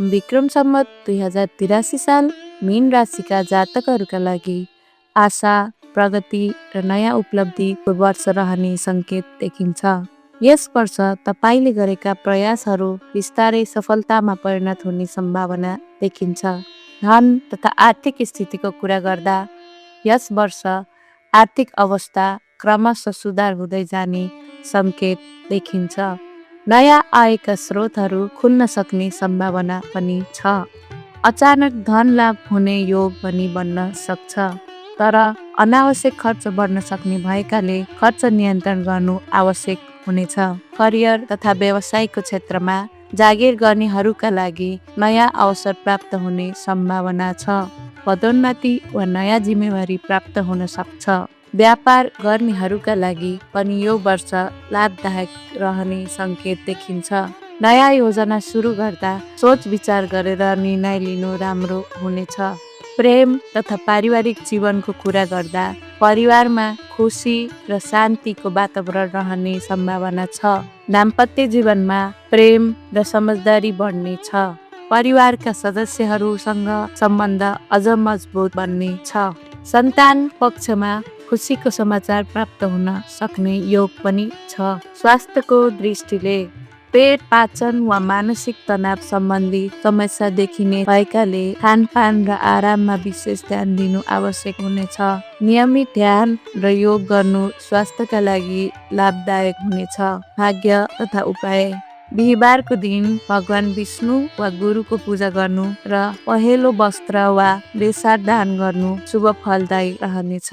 विक्रम सम्वत 2083 साल मीन राशिका जातकहरूका लागि आशा, प्रगति र नयाँ उपलब्धिको वर्ष रहने सङ्केत देखिन्छ। यस वर्ष तपाईँले गरेका प्रयासहरू बिस्तारै सफलतामा परिणत हुने सम्भावना देखिन्छ। धन तथा आर्थिक स्थितिको कुरा गर्दा यस वर्ष आर्थिक अवस्था क्रमशः सुधार हुँदै जाने सङ्केत देखिन्छ। नयाँ आयका स्रोतहरू खुल्न सक्ने सम्भावना पनि छ। अचानक धन लाभ हुने योग पनि बन्न सक्छ, तर अनावश्यक खर्च बढ्न सक्ने भएकाले खर्च नियन्त्रण गर्नु आवश्यक हुनेछ। करियर तथा व्यवसायको क्षेत्रमा जागिर गर्नेहरूका लागि नयाँ अवसर प्राप्त हुने सम्भावना छ। पदोन्नति वा नयाँ जिम्मेवारी प्राप्त हुन सक्छ। व्यापार गर्नेहरूका लागि पनि यो वर्ष लाभदायक रहने सङ्केत देखिन्छ। नयाँ योजना सुरु गर्दा सोच विचार गरेर निर्णय लिनु राम्रो हुनेछ। प्रेम तथा पारिवारिक जीवनको कुरा गर्दा परिवारमा खुसी र शान्तिको वातावरण रहने सम्भावना छ। दाम्पत्य जीवनमा प्रेम र समझदारी बढ्नेछ। परिवारका सदस्यहरूसँग सम्बन्ध अझ मजबुत बन्नेछ। सन्तान पक्षमा खुसीको समाचार प्राप्त हुन सक्ने योग पनि छ। स्वास्थ्यको दृष्टिले पेट, पाचन वा मानसिक तनाव सम्बन्धी समस्या देखिने भएकाले खानपान र आराममा विशेष ध्यान दिनु आवश्यक हुनेछ। नियमित ध्यान र योग गर्नु स्वास्थ्यका लागि लाभदायक हुनेछ। भाग्य तथा उपाय: बिहीबारको दिन भगवान विष्णु वा गुरुको पूजा गर्नु र पहेँलो वस्त्र वा बेसार दान गर्नु शुभ फलदायी रहनेछ।